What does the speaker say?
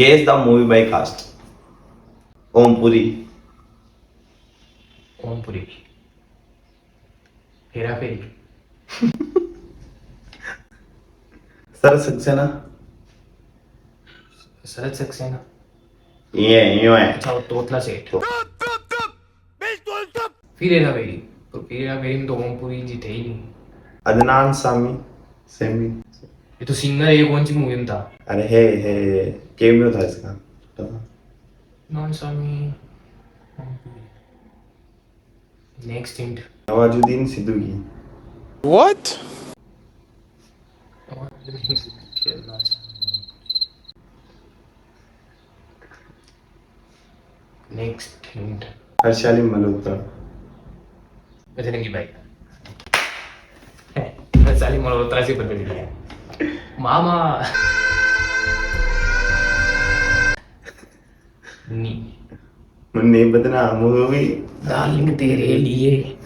Guess the movie by cast. Om Puri. Om Puri, હેરાફેરી, Sir Saxena. શરદ Saxena, Yeah. अच्छा तोतला सेठ, फिर हेराफेरी. तो फिर हेराफेरी में तो ओमपुरी जी थे ही नहीं. Adnan Sami. Sami. ये तो सिंगर है, कौन सी मूवी में था? अरे है कैमियो था इसका. नॉन स्वामी. Next hint. Nawazuddin Siddiqui. Next hint. Harshaali Malhotra. Bajrangi Bhai. साली मल्होत्रा से बदल गया. मामा. नी. मुन्ने बदना मूवी. डार्लिंग तेरे लिए